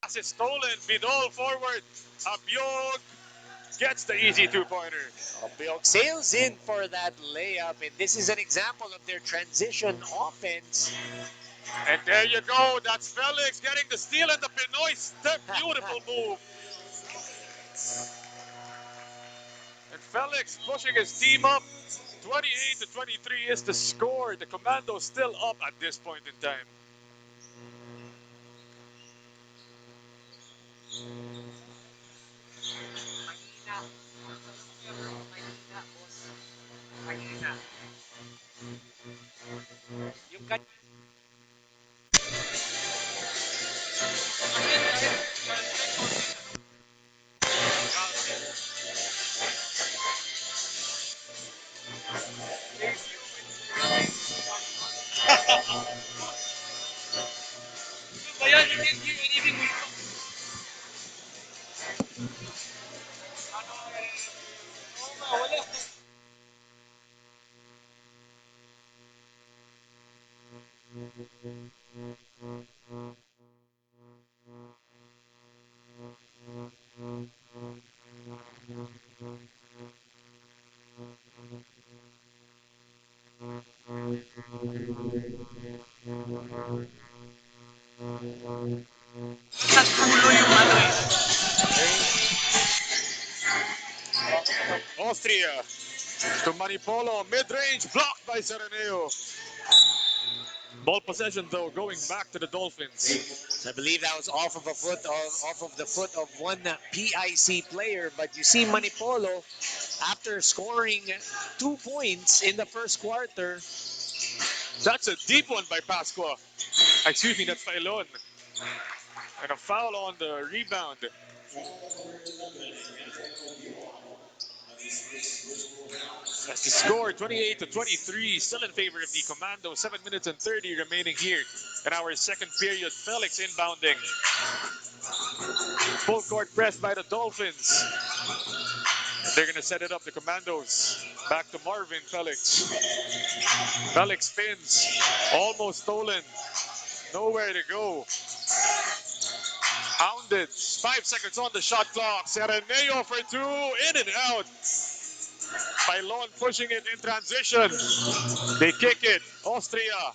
Pass is stolen. Bidol forward. Abiog gets the easy two-pointer. Abiog sails in for that layup, and this is an example of their transition offense. And there you go. That's Felix getting the steal and the Pinoy step. Beautiful move. And Felix pushing his team up. 28-23 is the score. The Commandos still up at this point in time. Austria to Manipolo, mid-range, blocked by Sereneo. Ball possession though, going back to the Dolphins. I believe that was off of the foot of one PIC player, but you see Manipolo, after scoring 2 points in the first quarter. That's a deep one by Pasqua. Excuse me, that's Failon. And a foul on the rebound. That's the score, 28-23, still in favor of the Commando. 7 minutes and 30 remaining here in our second period. Felix inbounding. Full court press by the Dolphins. They're going to set it up, the Commandos. Back to Marvin Felix. Felix spins. Almost stolen. Nowhere to go. Hounded. 5 seconds on the shot clock. Sereneo for 2. In and out. Pailon pushing it in transition. They kick it. Austria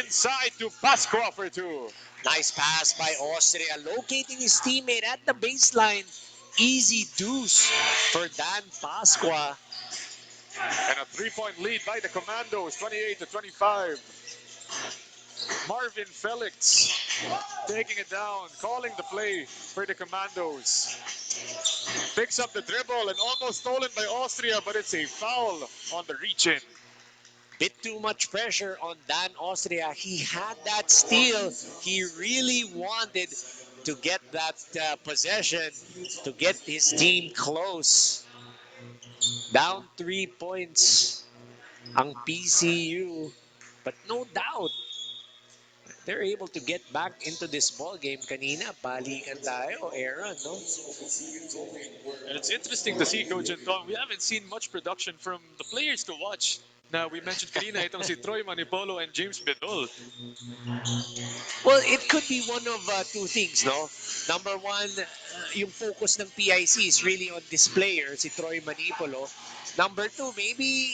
inside to Pasqua for 2. Nice pass by Austria, locating his teammate at the baseline. Easy deuce for Dan Pasqua. And a 3-point lead by the Commandos, 28-25. Marvin Felix taking it down, calling the play for the Commandos. Picks up the dribble and almost stolen by Austria, but it's a foul on the reach-in. Bit too much pressure on Dan Austria. He had that steal. He really wanted to get that possession to get his team close. Down 3 points ang PCU. But no doubt, they're able to get back into this ball game. Kanina, balikan tayo, Aaron, no? And it's interesting to see, Coach Anton. We haven't seen much production from the players to watch. Now, we mentioned kanina itong si Troy Manipolo and James Bedol. Well, it could be one of two things, no? Number one, yung focus ng PIC is really on this player, si Troy Manipolo. Number two, maybe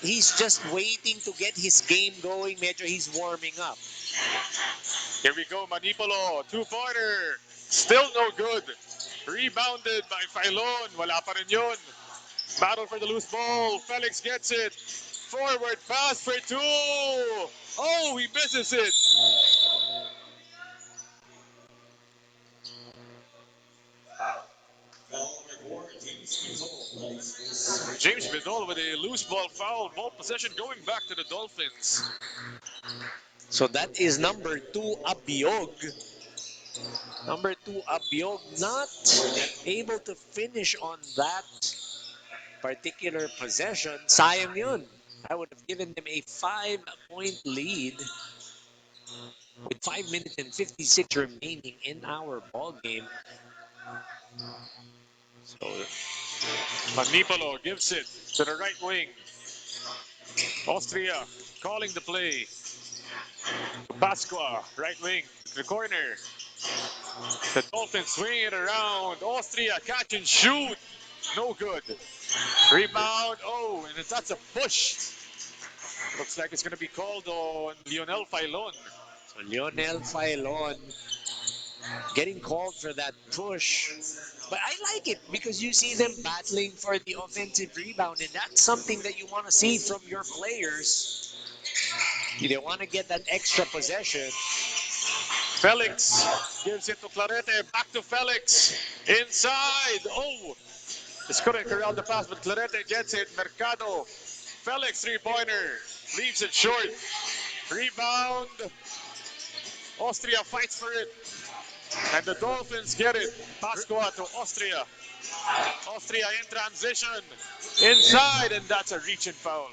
he's just waiting to get his game going. Medyo he's warming up. Here we go, Manipolo, 2-pointer. Still no good. Rebounded by Failon. Wala pa rin yun. Battle for the loose ball. Felix gets it. Forward pass for 2. Oh, he misses it. James Bedol with a loose ball foul. Ball possession going back to the Dolphins. So that is number 2, Abiog. Number 2, Abiog not able to finish on that particular possession. Sayang yun. I would have given them a 5-point lead with 5 minutes and 56 remaining in our ball game. So Manipolo gives it to the right wing. Austria calling the play. Pasqua, right wing, to the corner. The Dolphins swing it around. Austria catch and shoot. No good. Rebound. Oh, and that's a push. Looks like it's going to be called on Lionel Filon. So Lionel Filon getting called for that push. But I like it because you see them battling for the offensive rebound, and that's something that you want to see from your players. They want to get that extra possession. Felix gives it to Clarete. Back to Felix. Inside. Oh, just couldn't corral the pass, but Clarete gets it. Mercado. Felix three-pointer. Leaves it short. Rebound. Austria fights for it. And the Dolphins get it. Pascua to Austria. Austria in transition. Inside, and that's a reach and foul.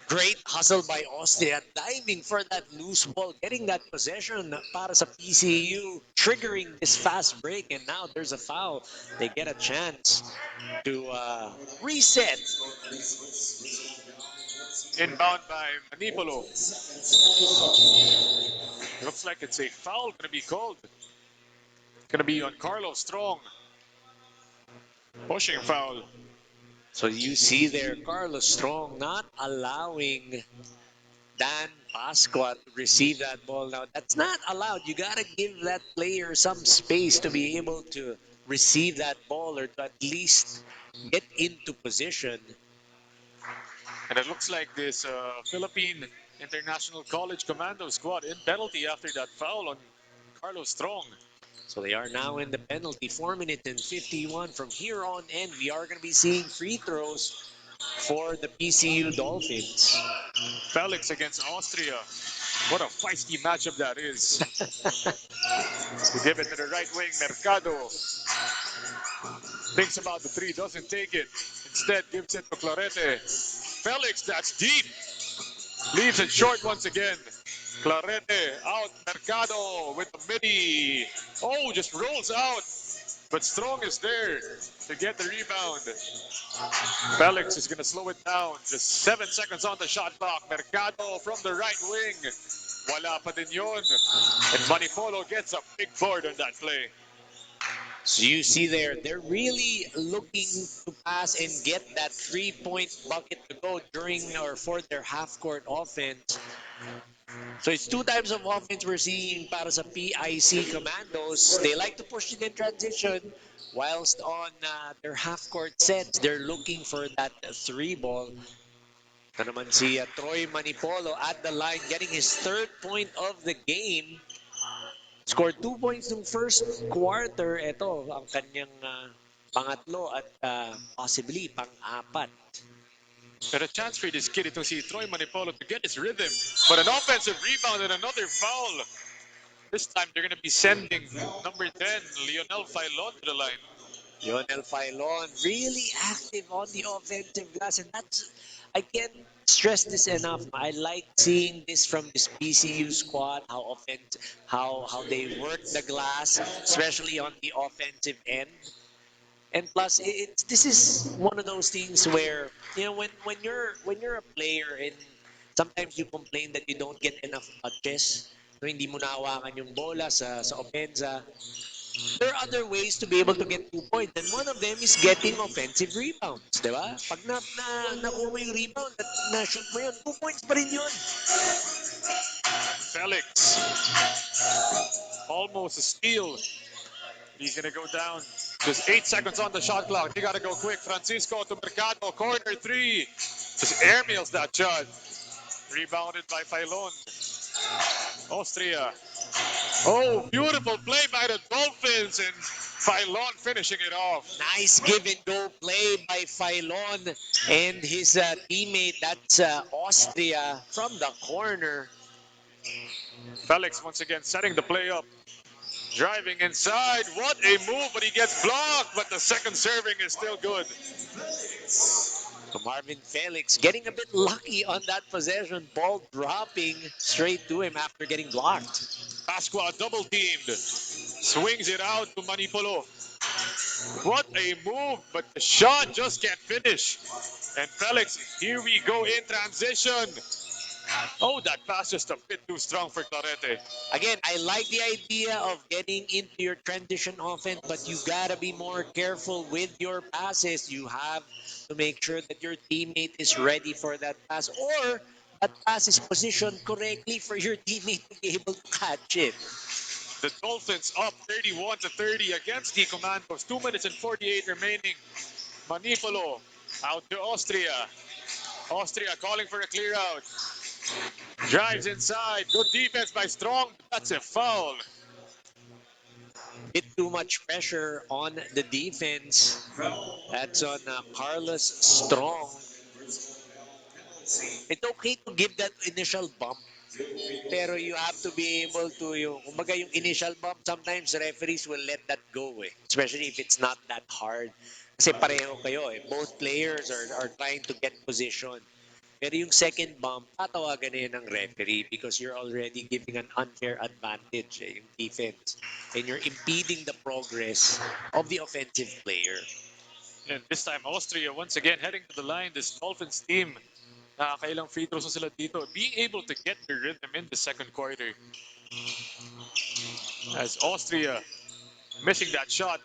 Great hustle by Austria, diving for that loose ball, getting that possession para sa PCU, triggering this fast break, and now there's a foul. They get a chance to reset. Inbound by Manipolo. Looks like it's a foul going to be called. Going to be on Carlos Strong. Pushing foul. So you see there, Carlos Strong not allowing Dan Pascua to receive that ball. Now, that's not allowed. You got to give that player some space to be able to receive that ball or to at least get into position. And it looks like this Philippine International College Commando squad in penalty after that foul on Carlos Strong. So they are now in the penalty, 4 minutes and 51. From here on in, we are going to be seeing free throws for the PCU Dolphins. Felix against Austria. What a feisty matchup that is. To give it to the right wing, Mercado. Thinks about the three, doesn't take it. Instead, gives it to Clarete. Felix, that's deep. Leaves it short once again. Clarete out. Mercado with the midi. Oh, just rolls out. But Strong is there to get the rebound. Felix is going to slow it down. Just 7 seconds on the shot clock. Mercado from the right wing. Wala pa din yun. And Manipolo gets a big board on that play. So you see there, they're really looking to pass and get that 3-point bucket to go during or for their half-court offense. So it's 2 types of offense we're seeing para sa PIC Commandos. They like to push it in transition, whilst on their half-court sets, they're looking for that 3 ball. Ito naman si Troy Manipolo at the line, getting his 3rd point of the game. Scored 2 points ng first quarter. Ito ang kanyang pangatlo at possibly pang-apat. But a chance for this kid, itong si Troy Manipolo, to get his rhythm. But an offensive rebound and another foul. This time they're going to be sending number 10, Lionel Filon, to the line. Lionel Filon really active on the offensive glass, and that's, I can't stress this enough. I like seeing this from this PCU squad, how they work the glass, especially on the offensive end. And plus, this is one of those things where when you're a player and sometimes you complain that you don't get enough touches, no, hindi mo nahawakan yung bola sa opensa. There are other ways to be able to get 2 points, and one of them is getting offensive rebounds, di ba? Pag nakuha mo yung rebound at na-shoot mo yun, 2 points pa rin yun. Felix. Almost a steal. He's going to go down. Just 8 seconds on the shot clock. He got to go quick. Francisco to Mercado. Corner 3. Just airmails that shot. Rebounded by Filon. Austria. Oh, beautiful play by the Dolphins. And Filon finishing it off. Nice give and go play by Filon and his teammate. That's Austria from the corner. Felix once again setting the play up. Driving inside. What a move, but he gets blocked. But the second serving is still good. So Marvin Felix getting a bit lucky on that possession. Ball dropping straight to him after getting blocked. Pascua double teamed. Swings it out to Manipolo. What a move, but the shot just can't finish. And Felix, here we go in transition. Oh, that pass just a bit too strong for Clarete. Again, I like the idea of getting into your transition offense, but you gotta be more careful with your passes. You have to make sure that your teammate is ready for that pass, or that pass is positioned correctly for your teammate to be able to catch it. The Dolphins up 31 to 30 against the Commandos. 2 minutes and 48 remaining. Manipolo out to Austria. Austria calling for a clear out. Drives inside. Good defense by Strong. That's a foul. Bit too much pressure on the defense. That's on Carlos Strong. It's okay to give that initial bump, pero you have to be able to, yung, kumbaga yung initial bump, sometimes referees will let that go eh. Especially if it's not that hard. Kasi pareho kayo eh. Both players are trying to get position. Pero yung second bump, tatawagan na yun ng referee because you're already giving an unfair advantage eh, yung defense. And you're impeding the progress of the offensive player. And this time, Austria once again heading to the line. This Dolphins team, nakakailang free throws na sila dito. Being able to get the rhythm in the second quarter. As Austria missing that shot,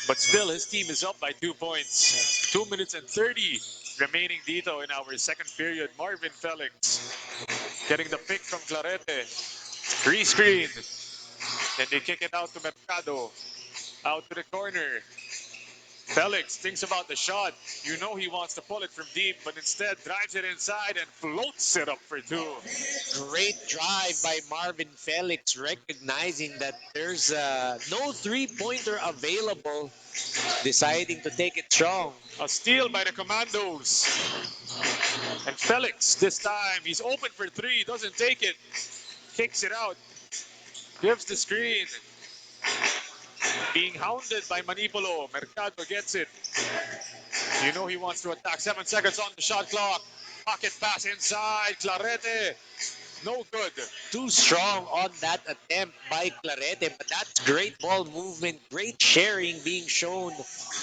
but still his team is up by 2 points. 2 minutes and 30 remaining dito in our second period. Marvin Felix getting the pick from Clarete. Re-screen. Then they kick it out to Mercado. Out to the corner. Felix thinks about the shot. You know he wants to pull it from deep, but instead drives it inside and floats it up for two. Great drive by Marvin Felix, recognizing that there's no three-pointer available, deciding to take it strong. A steal by the Commandos. And Felix, this time, he's open for three, doesn't take it. Kicks it out. Gives the screen. Being hounded by Manipolo. Mercado gets it. You know he wants to attack. 7 seconds on the shot clock. Pocket pass inside. Clarete. No good. Too strong on that attempt by Clarete, but that's great ball movement, great sharing being shown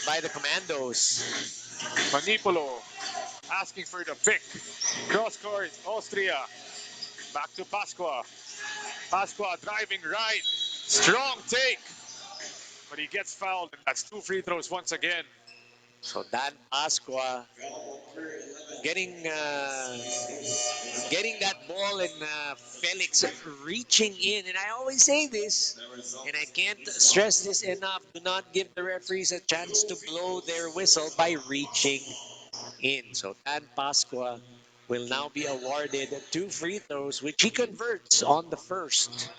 by the Commandos. Manipolo asking for the pick. Cross court, Austria. Back to Pasqua. Pasqua driving right. Strong take. But he gets fouled, and that's 2 free throws once again. So Dan Pasqua getting that ball and Felix reaching in. And I always say this, and I can't stress this enough, do not give the referees a chance to blow their whistle by reaching in. So Dan Pasqua will now be awarded 2 free throws, which he converts on the first.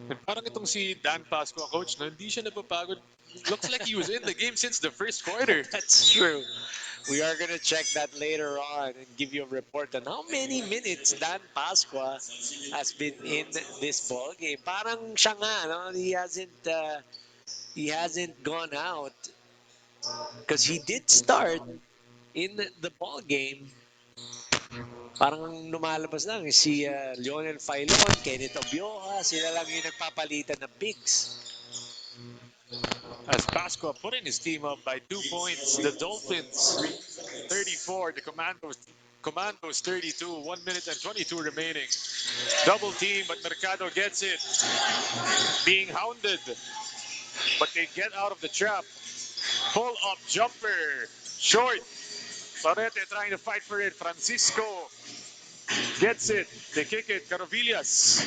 And parang itong si Dan Pasqua, coach, no, hindi siya napapagod. Looks like he was in the game since the first quarter. That's true. We are going to check that later on and give you a report on how many minutes Dan Pasqua has been in this ball game. Parang siya nga, no? He hasn't gone out because he did start in the ball game. Parang lumalabas lang si Lionel Filon, Kenneth Obioha, sila lang yung nagpapalitan ng bigs. As Pasqua putting his team up by 2 points, the Dolphins 34, the Commandos 32, 1 minute and 22 remaining. Double team, but Mercado gets it. Being hounded, but they get out of the trap. Pull up jumper, short. Clarete trying to fight for it. Francisco gets it. They kick it. Caravillas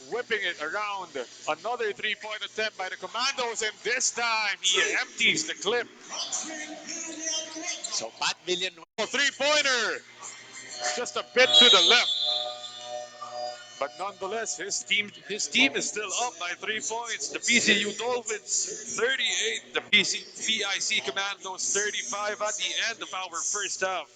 whipping it around. Another 3-point attempt by the Commandos, and this time he empties the clip. So Pat Villanueva, 3-pointer, just a bit to the left. But nonetheless, his team is still up by 3 points. The PCU Dolphins 38, the PIC Commandos 35 at the end of our first half.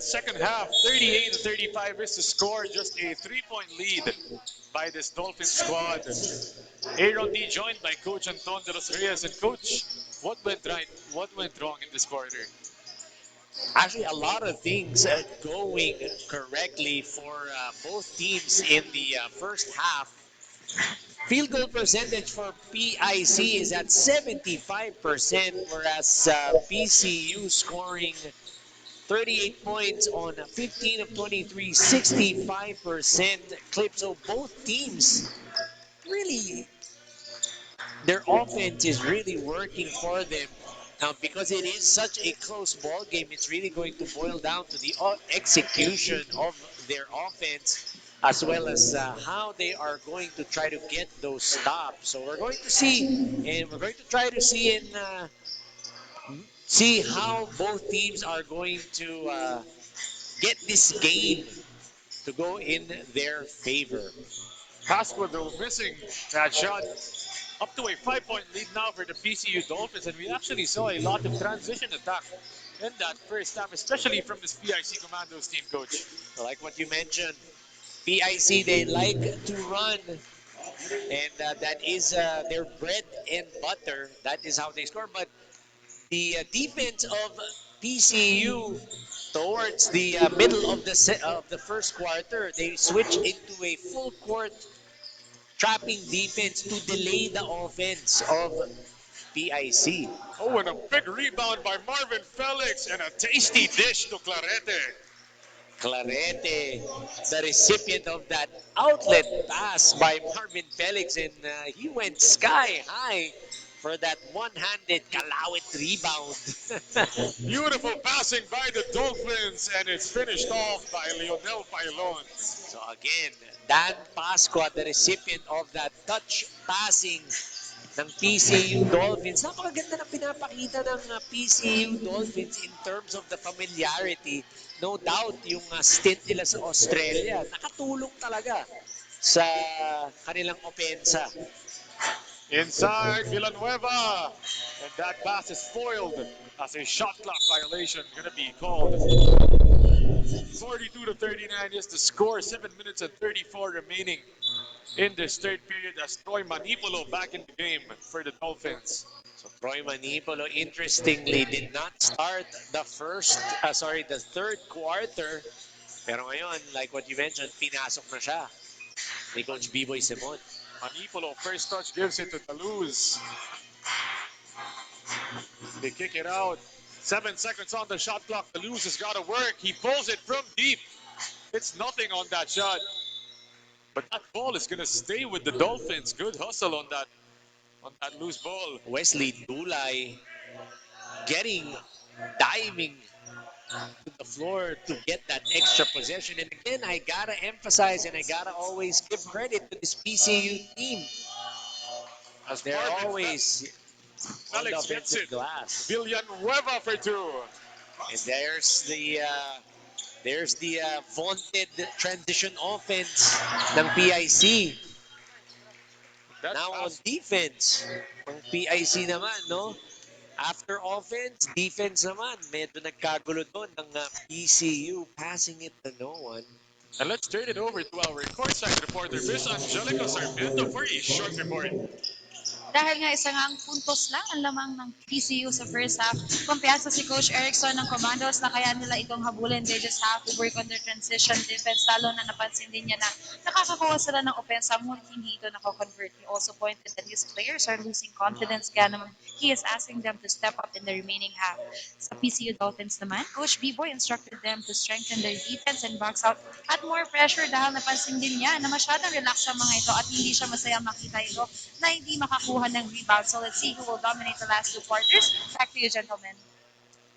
second half. 38-35 is the score. Just a 3-point lead by this Dolphin squad. Aaron D joined by Coach Anton de los Reyes. And Coach, what went right? What went wrong in this quarter? Actually, a lot of things going correctly for both teams in the first half. Field goal percentage for PIC is at 75%, whereas PCU scoring 38 points on 15 of 23, 65% clip. So both teams really, their offense is really working for them. Now, because it is such a close ball game, it's really going to boil down to the execution of their offense, as well as how they are going to try to get those stops. So we're going to see, and we're going to try to see and see how both teams are going to get this game to go in their favor. Pasqua, though, missing that shot. Up to a 5-point lead now for the PCU Dolphins. And we actually saw a lot of transition attack in that first half, especially from this PIC Commandos team, Coach. Like what you mentioned, PIC, they like to run, and that is their bread and butter. That is how they score. But the defense of PCU towards the middle of the first quarter, they switch into a full court trapping defense to delay the offense of PIC. Oh, and a big rebound by Marvin Felix and a tasty dish to Clarete. Clarete, the recipient of that outlet pass by Marvin Felix, and he went sky high for that one-handed Kalawit rebound. Beautiful passing by the Dolphins, and it's finished off by Lionel Pailon. So again, Dan Pascua, the recipient of that touch passing ng PCU Dolphins. Napakaganda na pinapakita ng PCU Dolphins in terms of the familiarity. No doubt, yung stint nila sa Australia, nakatulong talaga sa kanilang opensa. Inside Villanueva, and that pass is foiled as a shot clock violation going to be called. 42-39 is the score. 7 minutes and 34 remaining in this third period as Troy Manipolo back in the game for the Dolphins. So Troy Manipolo, interestingly, did not start the third quarter. Pero ngayon, like what you mentioned, pinasok na siya ni Coach B-Boy Simon. Manipolo, first touch gives it to Taluz. They kick it out. 7 seconds on the shot clock. Taluz has got to work. He pulls it from deep. It's nothing on that shot. But that ball is going to stay with the Dolphins. Good hustle on that loose ball. Wesley Dulay diving to the floor to get that extra possession. And again, I gotta emphasize and I gotta always give credit to this PCU team. As They're Marvin always on the Felix gets offensive it. glass. Villanueva for two. And there's the vaunted transition offense ng PIC. That Now on pass, defense, ang PIC naman, no? After offense, defense naman. Medyo nagkagulo doon ng PCU, passing it to no one. and let's turn it over to our courtside reporter, Miss Angelica Sarmiento, for a short report. Dahil nga isa nga ang puntos lang ang lamang ng PCU sa first half, kumpiyansa si Coach Erickson ng Commandos na kaya nila itong habulin. They just have to work on their transition defense, lalo na napansin din niya na nakakakuha sila ng opensa, ngunit hindi ito nako-convert. He also pointed that his players are losing confidence, kaya naman he is asking them to step up in the remaining half. Sa PCU Dolphins naman, Coach B-Boy instructed them to strengthen their defense and box out at more pressure dahil napansin din niya na masyadong relax ang mga ito at hindi siya masayang makita ito na hindi makakuha ng rebound. So let's see who will dominate the last two quarters. Back to you, gentlemen.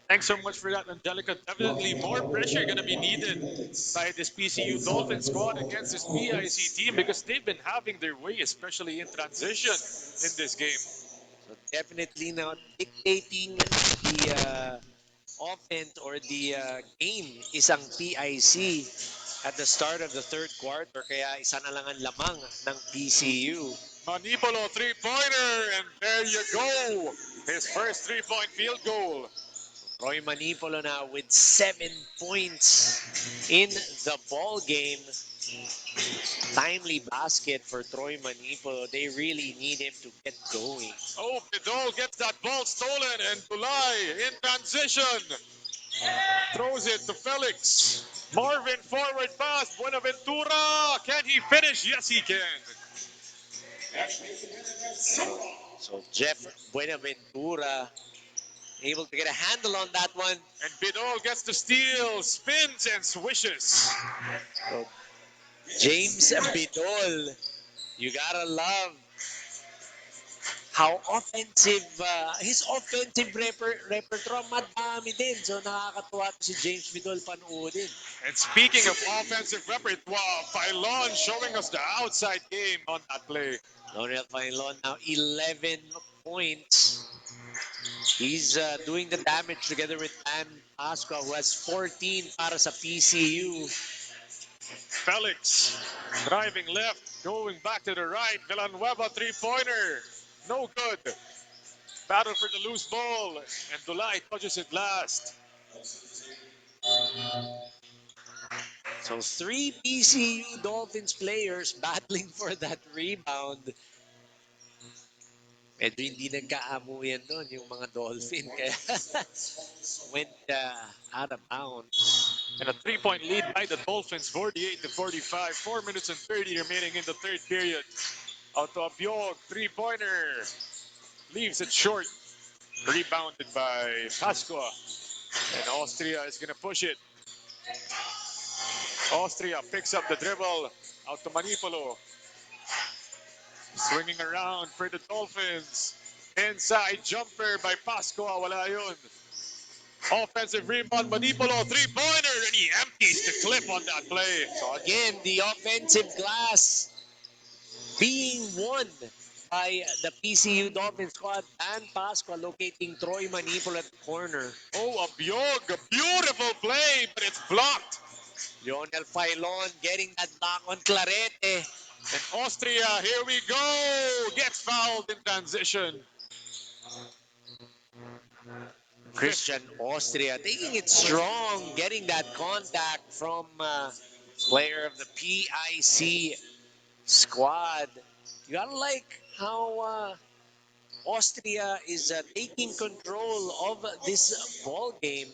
Thanks so much for that, Angelica. Definitely more pressure going to be needed by this PCU Dolphin squad against this PIC team because they've been having their way, especially in transition in this game. So definitely now dictating the offense or the game isang PIC at the start of the third quarter. Kaya isa na lang ang lamang ng PCU. Manipolo three-pointer, and there you go. His first 3-point field goal. Troy Manipolo now with 7 points in the ball game. Timely basket for Troy Manipolo. They really need him to get going. Oh, Bidol gets that ball stolen, and Bulay in transition throws it to Felix. Marvin forward pass. Buenaventura. Can he finish? Yes, he can. So Jeff Buenaventura able to get a handle on that one. And Bidol gets the steal, spins and swishes. So James Bidol, you gotta love how offensive, his offensive repertoire, madami din. So nakakatuwa to si James Bidol panoodin. And speaking of offensive repertoire, Pailon showing us the outside game on that play. L'Oreal Pailon now 11 points. He's doing the damage together with Dan Pascua, who has 14 para sa PCU. Felix driving left, going back to the right. Villanueva three-pointer. No good. Battle for the loose ball. And Dulay touches it last. So 3 PCU Dolphins players battling for that rebound. Medyo hindi nagkaamuyan doon yung mga Dolphin. Kaya went out of bounds. And a three-point lead by the Dolphins, 48-45. 4 minutes and 30 remaining in the third period. Out to Abiog, three-pointer. Leaves it short. Rebounded by Pascua. And Austria is going to push it. Austria picks up the dribble. Out to Manipolo. Swinging around for the Dolphins. Inside jumper by Pascua. Wala yun. Offensive rebound, Manipolo, three-pointer, and he empties the clip on that play. So again, the offensive glass being won by the PCU Dolphin squad. Dan Pascua locating Troy Manipolo at the corner. Oh, Abiog, a beautiful play, but it's blocked. Lionel Pailon getting that block on Clarete. And Austria, here we go, gets fouled in transition. Christian Austria taking it strong, getting that contact from player of the PIC squad. You gotta like how Austria is taking control of this ball game.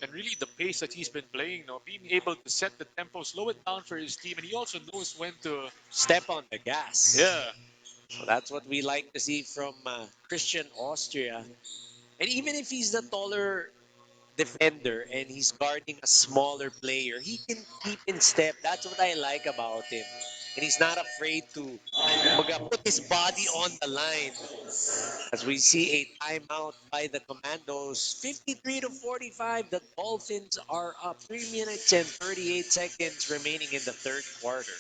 And really the pace that he's been playing, being able to set the tempo, slow it down for his team, and he also knows when to Step on the gas. Yeah. So that's what we like to see from Christian Austria. And even if he's the taller defender and he's guarding a smaller player, he can keep in step. That's what I like about him. And he's not afraid to put his body on the line. As we see a timeout by the Commandos, 53-45. The Dolphins are up. 3 minutes and 38 seconds remaining in the third quarter.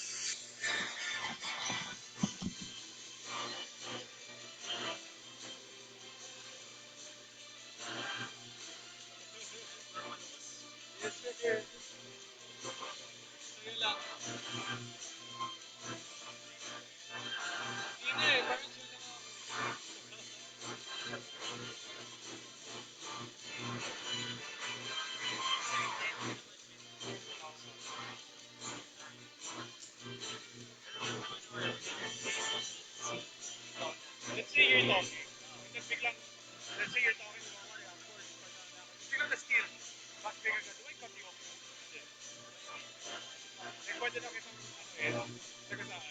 Let's say you're talking. Tapos biglang, let's say you're talking to Maria, of course, biglang the skill. Mas biglang na, do I cut you off? Hindi. Eh, pwede na kitang, taga saan?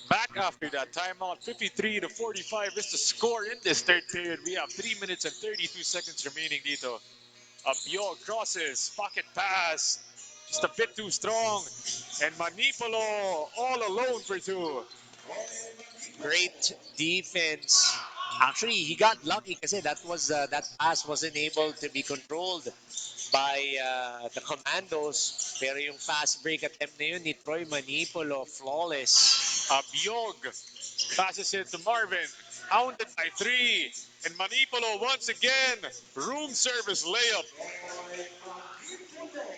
Back after that timeout, 53-45 is the score in this third period. We have 3 minutes and 32 seconds remaining dito. Abiog crosses, pocket pass, just a bit too strong. And Manipolo all alone for two. Great defense. Actually, he got lucky kasi that pass wasn't able to be controlled by the Commandos. Pero yung fast break attempt na yun ni Troy Manipolo, flawless. Abiog passes it to Marvin. Hounded by 3. And Manipolo once again. Room service layup.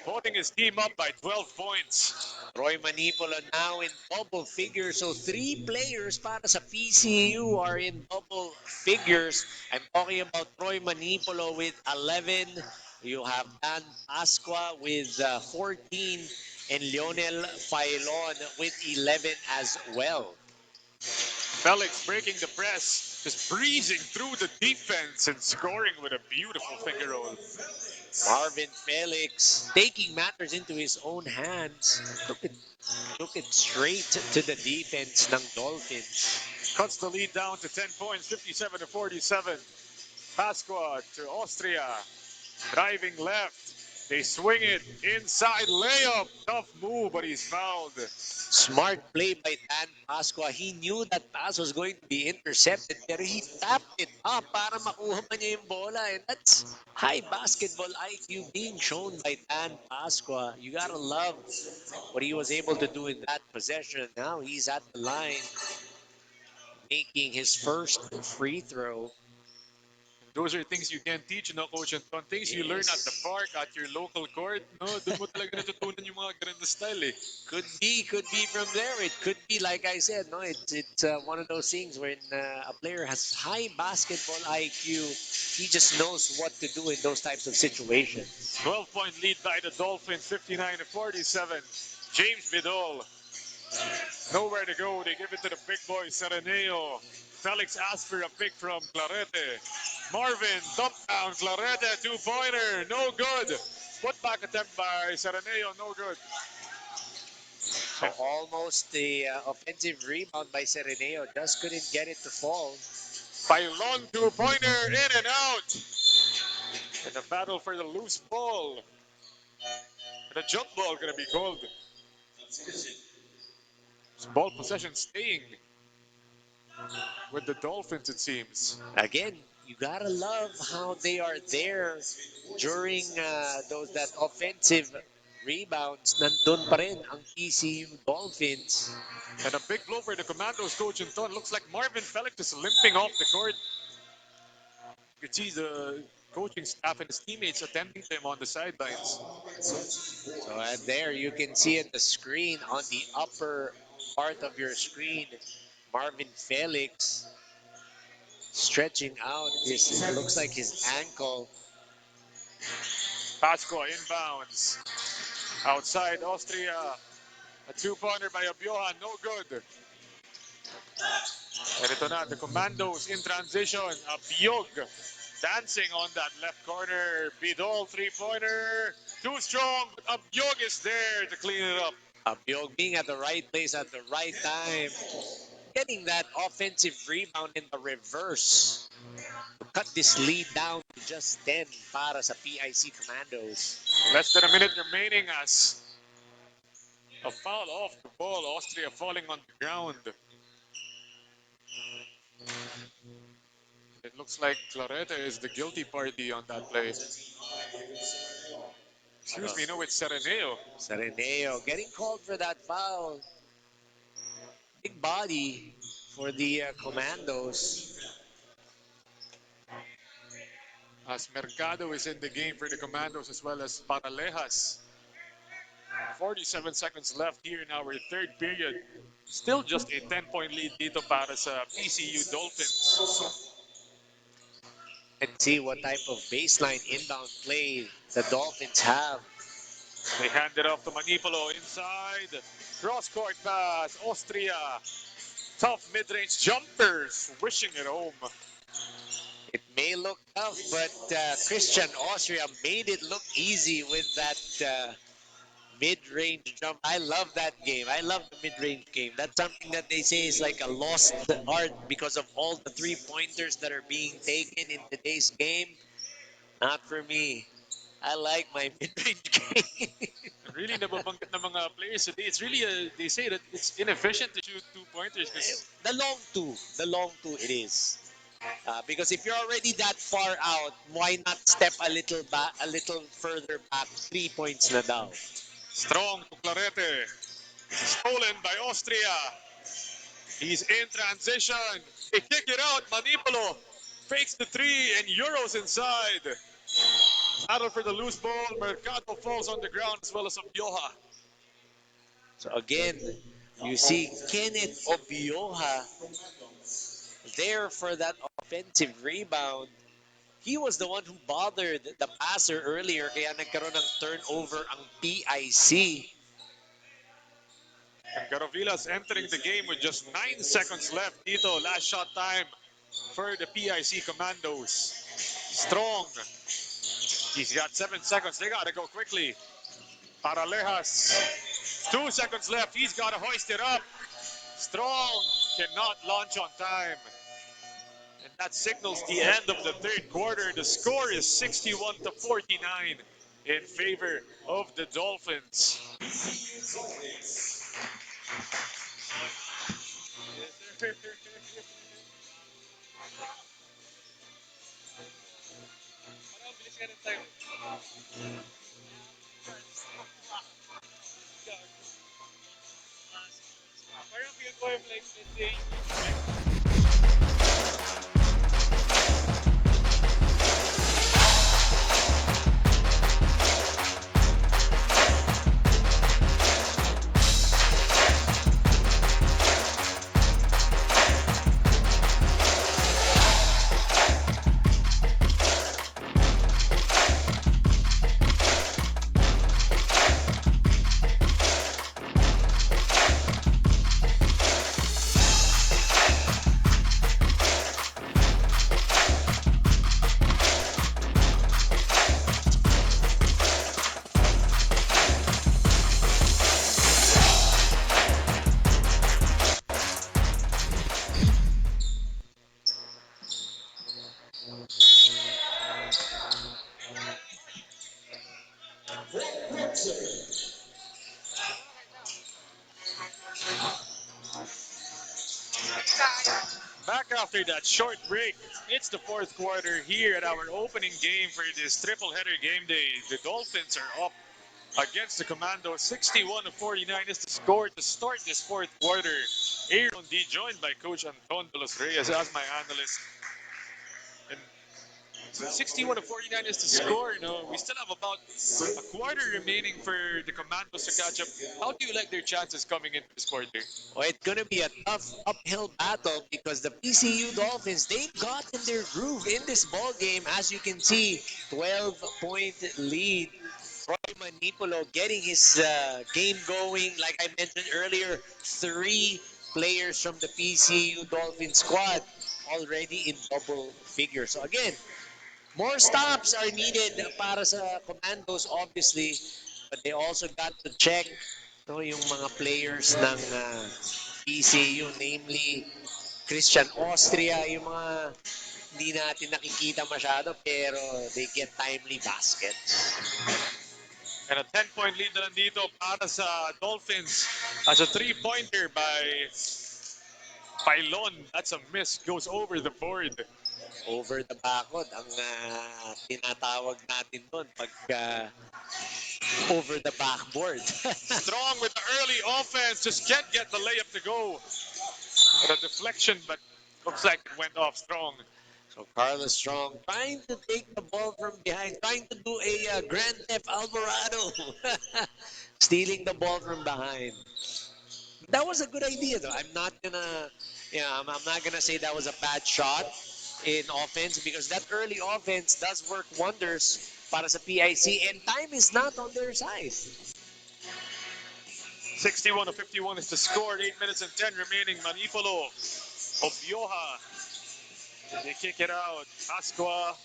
Putting his team up by 12 points. Roy Manipolo now in double figures. So 3 players para sa PCU are in double figures. I'm talking about Roy Manipolo with 11. You have Dan Pasqua with 14 and Lionel Failon with 11 as well. Felix breaking the press, just breezing through the defense and scoring with a beautiful finger roll. Marvin Felix taking matters into his own hands. Took it straight to the defense ng Dolphins. Cuts the lead down to 10 points, 57 to 47. Pasqua to Austria. Driving left. They swing it inside layup. Tough move, but he's fouled. Smart play by Dan Pasqua. He knew that pass was going to be intercepted, pero he tapped it up para makuha pa niya yung bola. And that's high basketball IQ being shown by Dan Pasqua. You gotta love what he was able to do in that possession. Now he's at the line, making his first free throw. Those are things you can't teach, no, Coach Anton. Things you learn at the park, at your local court. No, doon mo talaga natutunan yung mga ganun na style eh. Could be from there. It could be like I said, no. It's one of those things when a player has high basketball IQ. He just knows what to do in those types of situations. 12-point lead by the Dolphins, 59 to 47. James Vidal. Nowhere to go. They give it to the big boy, Sereneo. Felix asked for a pick from Clarete. Marvin, dump down, Clarete, 2-pointer, no good. Put back attempt by Sereneo, no good. So almost the offensive rebound by Sereneo. Just couldn't get it to fall. Pailon, 2-pointer, in and out. And a battle for the loose ball. And a jump ball gonna be called. Ball possession staying with the Dolphins, it seems. Again, you gotta love how they are there during that offensive rebounds. Nandun pa rin ang PCU Dolphins. And a big blow for the Commandos, Coach Anton. Looks like Marvin Felix is limping off the court. You can see the coaching staff and his teammates attending to him on the sidelines. So there you can see at the screen, on the upper part of your screen, Marvin Felix stretching out his, it looks like his ankle. Pasqua inbounds. Outside Austria. A 2-pointer by Abiohan, no good. And ito na, the Commandos in transition. Abiog dancing on that left corner. Bidol, 3-pointer. Too strong, but Abiog is there to clean it up. Abiog being at the right place at the right time. Getting that offensive rebound in the reverse. To cut this lead down to just 10 para sa PIC Commandos. Less than a minute remaining as a foul off the ball. Austria falling on the ground. It looks like Clarete is the guilty party on that play. Excuse me, no, it's Sereneo. Sereneo getting called for that foul. Big body for the Commandos. As Mercado is in the game for the Commandos as well as Paralejas. 47 seconds left here in our third period. Still just a 10-point lead dito para sa PCU Dolphins. And see what type of baseline inbound play the Dolphins have. They hand it off to Manipolo inside. Cross-court pass, Austria. Tough mid-range jumpers, wishing it home. It may look tough, but Christian Austria made it look easy with that mid-range jump. I love that game. I love the mid-range game. That's something that they say is like a lost art because of all the three-pointers that are being taken in today's game. Not for me. I like my mid-range game. Really nababanggit ng mga players today. It's really, they say that it's inefficient to shoot 2-pointers. The long two it is. Because if you're already that far out, why not step a little back, a little further back? 3 points na daw. Strong to Clarete. Stolen by Austria. He's in transition. They kick it out. Manipolo fakes the three and Euros inside. Battle for the loose ball. Mercado falls on the ground as well as Obioha. So again, you see Kenneth Obioha there for that offensive rebound. He was the one who bothered the passer earlier kaya nagkaroon ng turnover ang PIC. And Garovilas entering the game with just 9 seconds left. Dito, last shot time for the PIC Commandos. Strong. He's got 7 seconds. They got to go quickly. Paralejas. 2 seconds left. He's got to hoist it up. Strong cannot launch on time. And that signals the end of the third quarter. The score is 61-49 in favor of the Dolphins. Back after that short break, it's the fourth quarter here at our opening game for this triple header game day. The Dolphins are up against the Commandos. 61-49 is the score to start this fourth quarter. Aaron D joined by Coach Anton de los Reyes as my analyst. And 61-49 is the score. You know, we still have about a quarter remaining for the Commandos to catch up. How do you like their chances coming into this quarter? Oh, it's gonna be a tough uphill battle because the PCU Dolphins, they've gotten their groove in this ball game. As you can see, 12-point lead. Roy Manipolo getting his game going. Like I mentioned earlier, 3 players from the PCU Dolphin squad already in double figures. So again, more stops are needed para sa Commandos obviously, but they also got to check yung mga players ng PCU, namely Christian Austria, yung mga hindi natin nakikita masyado pero they get timely baskets. And a 10-point lead na nandito para sa Dolphins as a 3-pointer by Pailon. That's a miss. Goes over the board. Over the backboard ang tinatawag natin doon pag over the backboard. Strong with the early offense. Just can't get the layup to go. But a deflection, but looks like it went off Strong. So Carlos Strong trying to take the ball from behind, trying to do a Grand Theft Alvarado, stealing the ball from behind. That was a good idea, though. I'm not gonna say that was a bad shot in offense because that early offense does work wonders para sa PIC, and time is not on their side. 61-51 is the score. 8 minutes and 10 remaining. Manipolo, Obioha. They kick it out. Pasqua,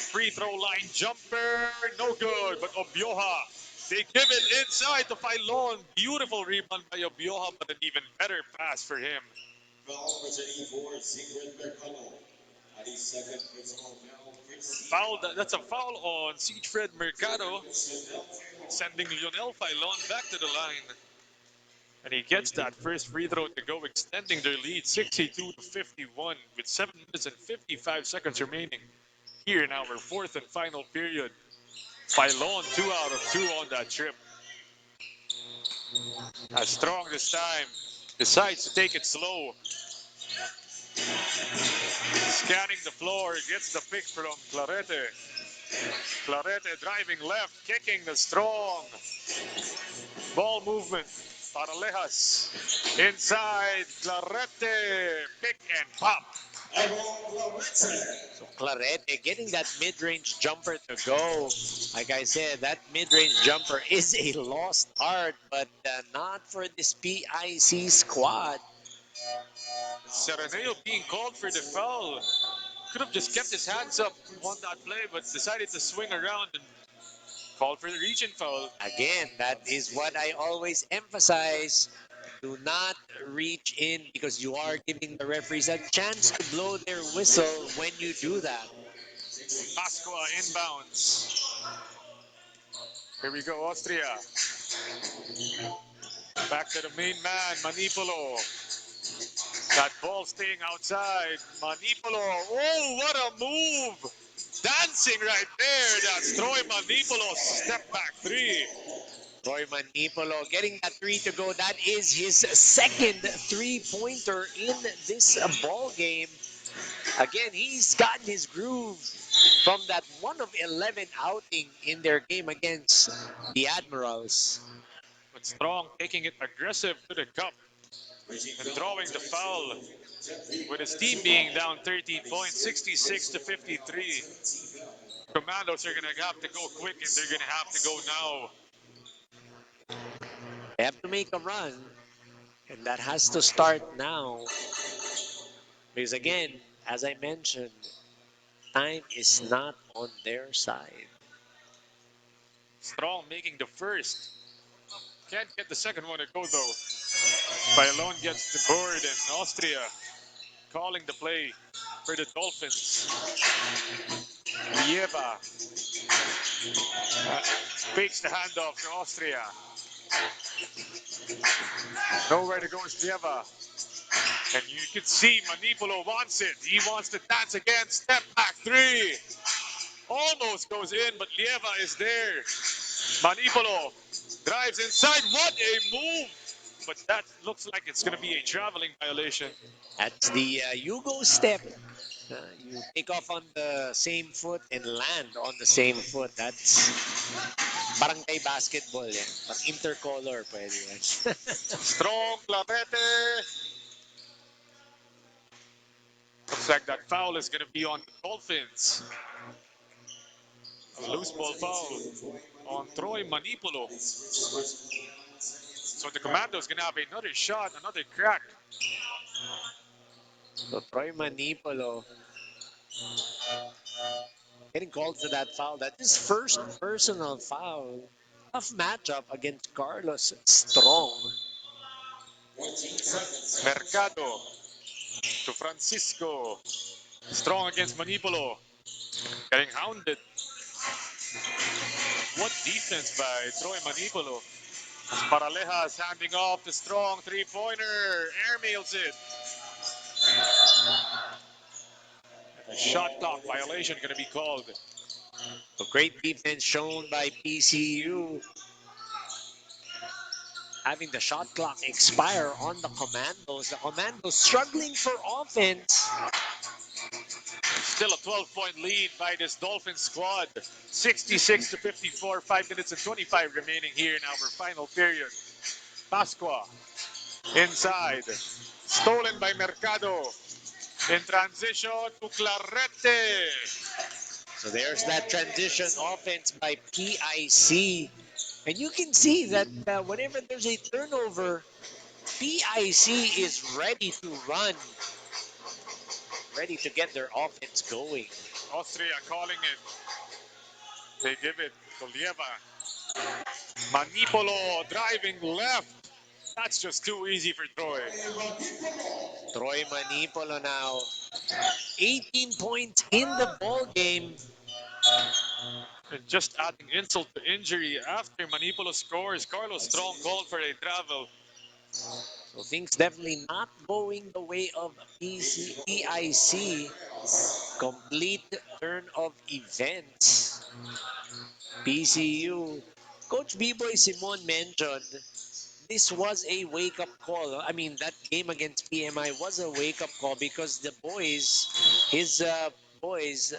free throw line jumper, no good. But Obioha, they give it inside to Filon. Beautiful rebound by Obioha, but an even better pass for him. Foul, that's a foul on Siegfried Mercado, sending Lionel Filon back to the line. And he gets that first free throw to go, extending their lead 62-51 with 7 minutes and 55 seconds remaining here in our fourth and final period. Filon 2 out of 2 on that trip. As Strong this time. decides to take it slow. Scanning the floor, gets the pick from Clarete. Clarete driving left, kicking the strong. Ball movement, Paralejas. Inside, Clarete, pick and pop. So Clarete getting that mid-range jumper to go. Like I said, that mid-range jumper is a lost art, but not for this PIC squad. Sereneo being called for the foul. Could have just kept his hands up on that play, but decided to swing around and call for the region foul. Again, that is what I always emphasize. Do not reach in because you are giving the referees a chance to blow their whistle when you do that. Pascua inbounds. Here we go, Austria. Back to the main man, Manipolo. That ball staying outside. Manipolo. Oh, what a move! Dancing right there. That's Troy Manipolo. Step back three. Troy Manipolo getting that three to go. That is his second three-pointer in this ball game. Again, he's gotten his groove from that 1 of 11 outing in their game against the Admirals. But Strong taking it aggressive to the cup and throwing the foul. With his team being down 13 points, 66 to 53. Commandos are going to have to go quick and they're going to have to go now. They have to make a run, and that has to start now. Because again, as I mentioned, time is not on their side. Strong making the first. Can't get the second one to go though. Bailon gets the board and Austria calling the play for the Dolphins. Lieva fakes the handoff to Austria. Nowhere to go is Lieva. And you can see Manipolo wants it. He wants to dance again. Step back three. Almost goes in, but Lieva is there. Manipolo drives inside. What a move! But that looks like it's going to be a traveling violation. That's the Yugo step. You take off on the same foot and land on the same foot. That's barangay basketball yan. Pag intercolor pwede yan. Strong Clarete. Looks like that foul is going to be on the Dolphins. A loose ball foul on Troy Manipolo. So the Commando is going to have another shot, another crack. So Troy Manipolo getting called for that foul. That is first personal foul. Tough matchup against Carlos Strong. Mercado to Francisco. Strong against Manipolo. Getting hounded. What defense by Troy Manipolo. Paralejas handing off the Strong three-pointer. Airmails it. A shot clock violation going to be called. So great defense shown by PCU. Having the shot clock expire on the Commandos. The Commandos struggling for offense. Still a 12-point lead by this Dolphin squad. 66 to 54, 5 minutes and 25 remaining here in our final period. Pascua inside. Stolen by Mercado. In transition to Clarete. So there's that transition offense by PIC. And you can see that whenever there's a turnover, PIC is ready to run, ready to get their offense going. Austria calling it. They give it to Lieva. Manipolo driving left. That's just too easy for Troy. Troy Manipolo now, 18 points in the ball game. And just adding insult to injury, after Manipolo scores, Carlos Strong called for a travel. So things definitely not going the way of PIC. Complete turn of events. PCU. Coach B-Boy Simon mentioned this was a wake up call. I mean, that game against PMI was a wake up call because the boys, his boys,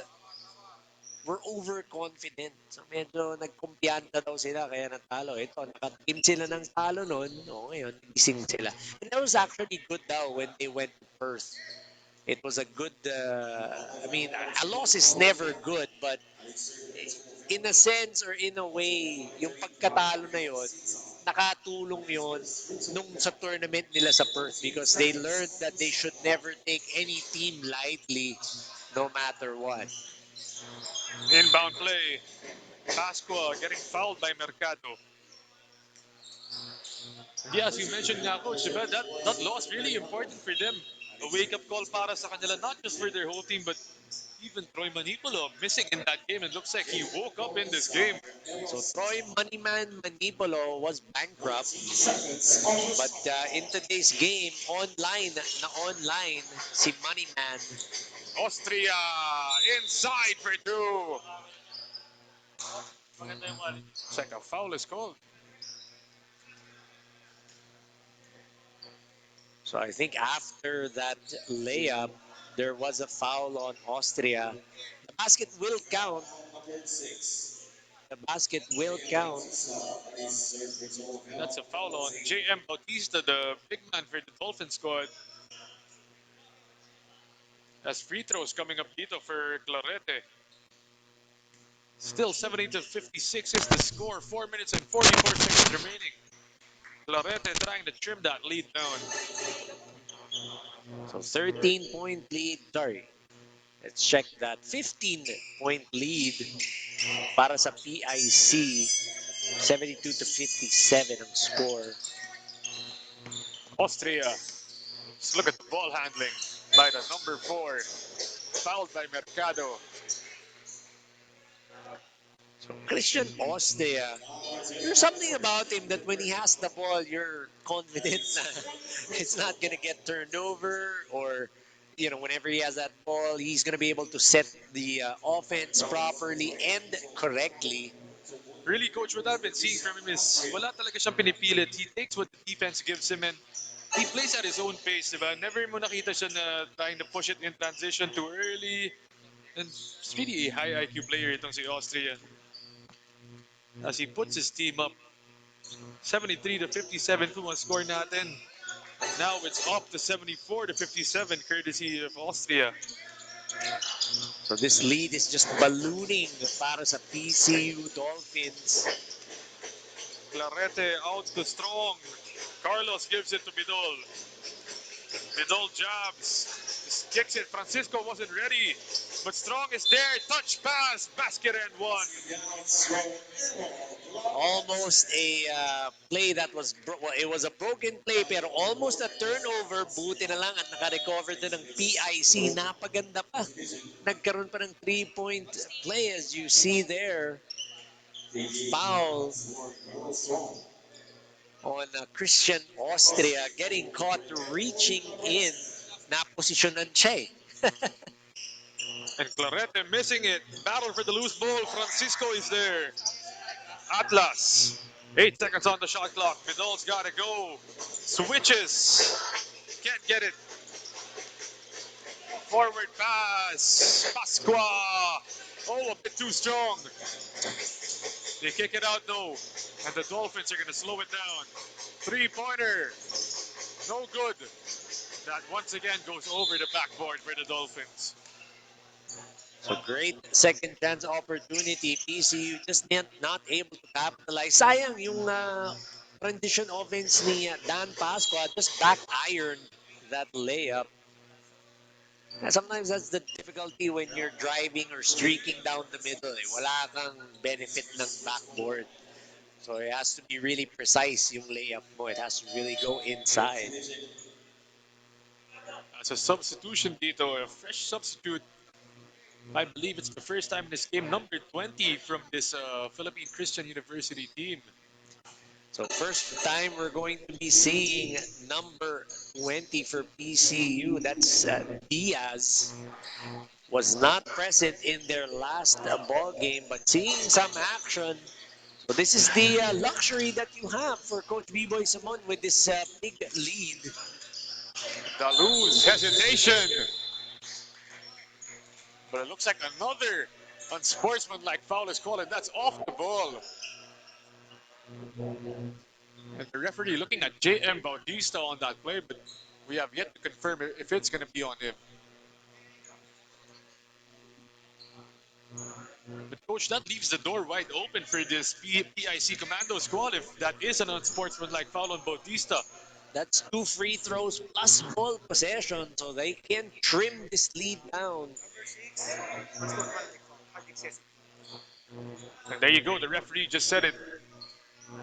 were overconfident. So medyo nagkumpiyansa daw sila kaya natalo. Ito, nakatim sila ng talo noon. O ngayon, gising sila. And that was actually good daw when they went to Perth. It was a good, I mean, a loss is never good, but in a sense or in a way, yung pagkatalo na yon, nakatulong yon nung sa tournament nila sa Perth because they learned that they should never take any team lightly no matter what. Inbound play. Pasqua getting fouled by Mercado. And yeah, as you mentioned nga, Coach, diba, that loss really important for them. A wake-up call para sa kanila, not just for their whole team, but even Troy Manipolo missing in that game. It looks like he woke up in this game. So Troy Moneyman Manipolo was bankrupt, but in today's game, online, si Moneyman. Austria inside for two. It's like a foul is called. So I think after that layup, there was a foul on Austria. The basket will count. The basket will count. And that's a foul on J.M. Bautista, the big man for the Dolphin squad. As free throws coming up dito for Clarete. Still 70 to 56 is the score. 4 minutes and 44 seconds remaining. Clarete trying to trim that lead down. So 13-point lead. Sorry. Let's check that. 15-point lead para sa PIC. 72 to 57 ang score. Austria. Just look at the ball handling by the number 4. Fouled by Mercado. So Christian Austria, there's something about him that when he has the ball, you're confident na it's not gonna get turned over, or whenever he has that ball, he's gonna be able to set the offense properly and correctly. Really, Coach, what I've been seeing from him is wala talaga siyang pinipilit. He takes what the defense gives him and he plays at his own pace, diba? Never mo nakita siya na trying to push it in transition too early. And it's really a high IQ player itong si Austria. As he puts his team up 73 to 57 kung ang score natin. Now it's up to 74 to 57 courtesy of Austria. So this lead is just ballooning para sa PCU Dolphins. Clarete out to Strong. Carlos gives it to Bidol. Bidol jabs. Just kicks it. Francisco wasn't ready. But Strong is there. Touch pass. Basket and one. Almost a play that was, it was a broken play pero almost a turnover. Buti na lang at naka-recover din ng PIC. Napaganda pa. Nagkaroon pa ng 3-point play as you see there. Foul on Christian Austria getting caught reaching in na posisyonan siya. And Clarete missing it. Battle for the loose ball. Francisco is there. Atlas. 8 seconds on the shot clock. Vidal's got to go. Switches. Can't get it. Forward pass. Pasqua. Oh, a bit too strong. They kick it out though. And the Dolphins are going to slow it down. 3-pointer. No good. That once again goes over the backboard for the Dolphins. So great second chance opportunity. PCU just not able to capitalize. Sayang yung transition offense ni Dan Pasqua just back iron that layup. And sometimes that's the difficulty when you're driving or streaking down the middle. Wala kang benefit ng backboard. So it has to be really precise yung layup mo. It has to really go inside. As a substitution dito, a fresh substitute. I believe it's the first time in this game, number 20 from this Philippine Christian University team. So first time we're going to be seeing number 20 for PCU. That's Diaz. Was not present in their last ball game, but seeing some action. So this is the luxury that you have for Coach B-Boy Simon with this big lead. Dalu's hesitation. But it looks like another unsportsmanlike foul is called, and that's off the ball. And the referee looking at J.M. Bautista on that play, but we have yet to confirm if it's going to be on him. But coach, that leaves the door wide open for this PIC commando squad if that is an unsportsmanlike foul on Bautista. That's 2 free throws plus ball possession, so they can trim this lead down. And there you go, the referee just said it.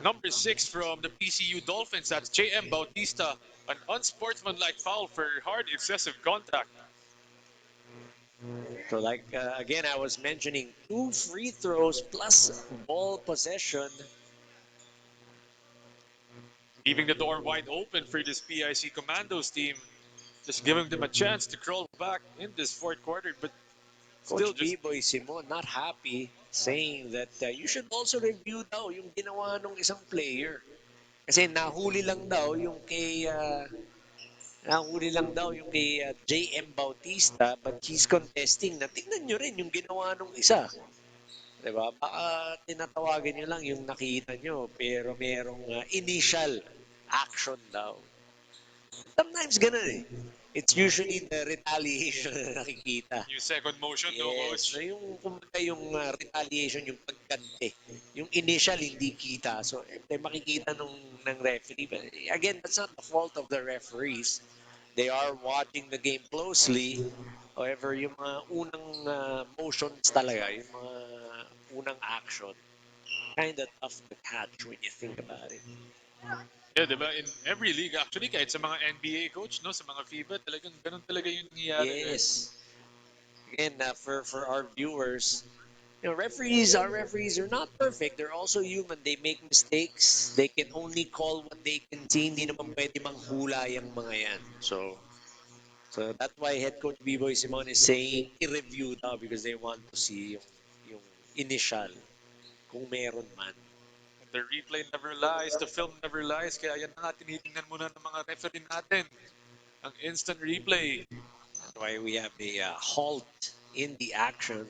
Number 6 from the PCU Dolphins, that's J.M. Bautista, an unsportsmanlike foul for hard excessive contact. So like again, I was mentioning 2 free throws plus ball possession. Leaving the door wide open for this PIC Commandos team. Just giving them a chance to crawl back in this fourth quarter, but still Coach just B-Boy Simon not happy, saying that you should also review daw yung ginawa ng isang player. Kasi nahuli lang daw yung kay J.M. Bautista, but he's contesting na tingnan nyo rin yung ginawa ng isa. Diba? Baka tinatawagan nyo lang yung nakita nyo, pero merong initial action daw. Sometimes ganun eh. It's usually the retaliation na nakikita. yung second motion, no Yes. coach? So yung retaliation, yung pagkante. Yung initial, hindi kita. So, makikita ng referee. But again, that's not the fault of the referees. They are watching the game closely. However, yung mga unang motions talaga, yung mga unang action, kind of tough to catch when you think about it. Yeah, diba? In every league, actually, kahit sa mga NBA coach, no, sa mga FIBA, talagang ganun talaga yung nangyayari. Yes. Again, for our viewers, our referees are not perfect. They're also human. They make mistakes. They can only call what they can see. Hindi naman pwede manghula yung mga yan. So that's why head coach B-Boy Simon is saying i-review daw because they want to see yung initial kung meron man. The replay never lies, the film never lies, kaya yan na nga tinitingnan muna ng mga referee natin. Ang instant replay. That's why we have a halt in the action.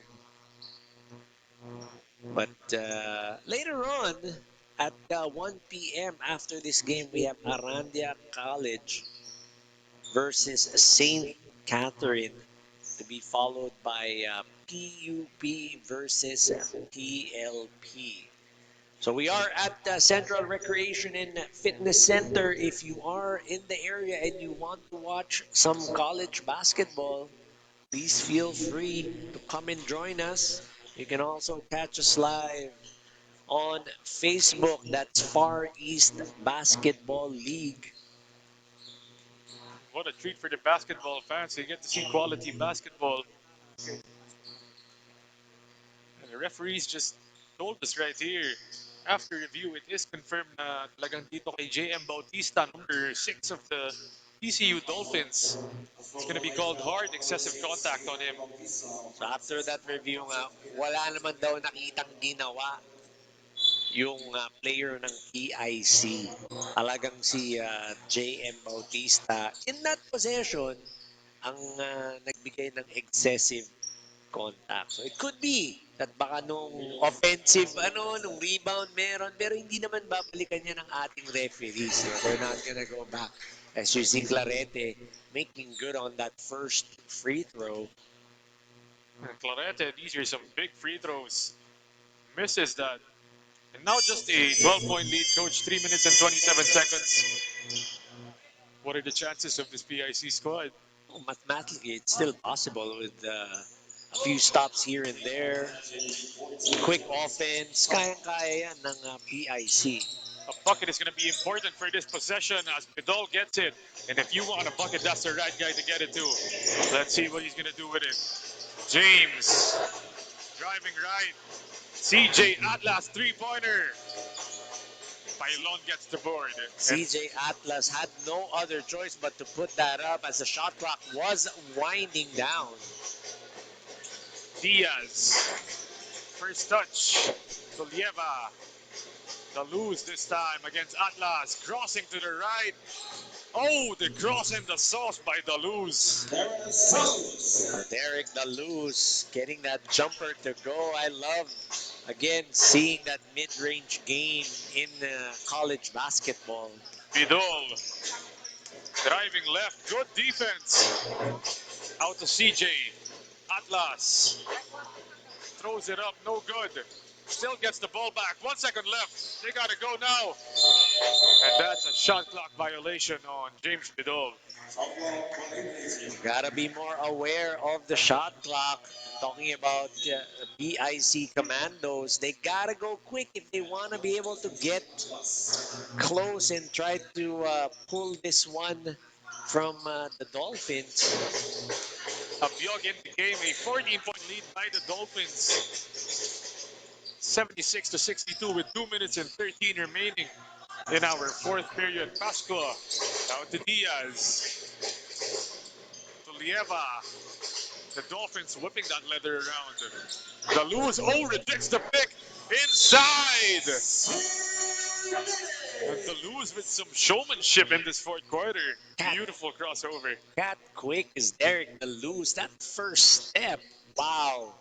But later on, at 1 p.m. after this game, we have Arandia College versus St. Catherine to be followed by PUP versus PLP. So we are at Central Recreation and Fitness Center. If you are in the area and you want to watch some college basketball, please feel free to come and join us. You can also catch us live on Facebook. That's Far East Basketball League. What a treat for the basketball fans. They get to see quality basketball. And the referees just told us right here, after review, it is confirmed na talagang dito kay J.M. Bautista, number 6 of the PCU Dolphins. It's going to be called hard excessive contact on him. So after that review nga, wala naman daw nakitang ginawa yung player ng PIC. Talagang si J.M. Bautista. In that possession, ang nagbigay ng excessive contact. So it could be that baka nung offensive, nung rebound meron, pero hindi naman babalikan niya ng ating referees. So they're not gonna go back. As you see Clarete making good on that first free throw. Clarete, these are some big free throws. Misses that. And now just a 12-point lead, coach. 3 minutes and 27 seconds. What are the chances of this PIC squad? Well, mathematically, it's still possible with a few stops here and there. Quick offense. Kayang-kaya yan ng PIC. A bucket is going to be important for this possession as Pidol gets it. And if you want a bucket, that's the right guy to get it to. Let's see what he's going to do with it. James driving right. CJ Atlas three-pointer. Pailon gets the board. CJ Atlas had no other choice but to put that up as the shot clock was winding down. Diaz. First touch. Solieva. The lose this time against Atlas, crossing to the right. Oh, the cross and the sauce by the lose. Derek the loose getting that jumper to go. I love again seeing that mid-range game in college basketball. Vidal driving left, good defense. Out to CJ. Atlas throws it up, no good. Still gets the ball back. 1 second left. They gotta go now. And that's a shot clock violation on James Vidal. Gotta be more aware of the shot clock. Talking about PIC commandos, they gotta go quick if they want to be able to get close and try to pull this one from the Dolphins. A Biog in the game, a 14-point lead by the Dolphins. 76 to 62 with 2 minutes and 13 remaining in our fourth period. Pascua out to Diaz. To Lieva. The Dolphins whipping that leather around. The lose. Oh, rejects the pick. Inside. And the lose with some showmanship in this fourth quarter. Beautiful crossover. That quick is Derek the loose. That first step. Wow.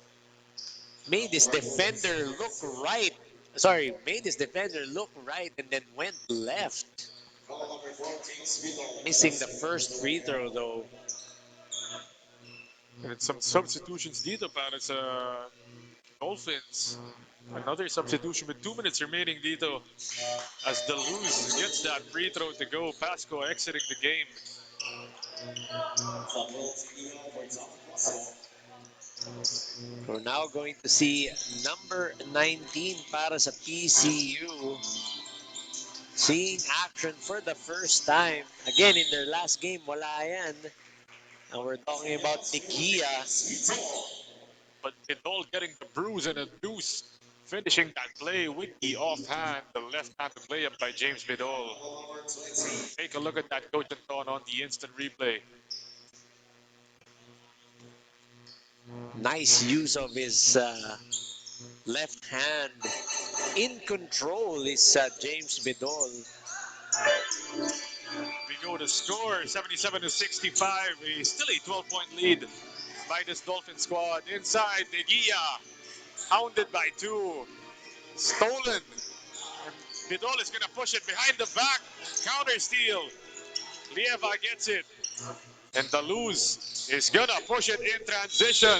Made his defender look right. Sorry, made his defender look right and then went left. Missing the first free throw though. And some substitutions dito para sa Dolphins. Another substitution with 2 minutes remaining dito as the lose gets that free throw to go. Pasco exiting the game. We're now going to see number 19 para sa PCU seeing action for the first time. Again, in their last game, wala yan. And we're talking about Nikia. But Vidal getting the bruise and a deuce, finishing that play with the offhand, the left-handed layup by James Vidal. Take a look at that, Coach Anton, on the instant replay. Nice use of his left hand. In control is James Vidal. We go to score, 77 to 65. Still a 12-point lead by this Dolphin squad. Inside, Negia, hounded by two. Stolen. And Vidal is going to push it behind the back. Counter steal. Lieva gets it. And the lose is going to push it in transition.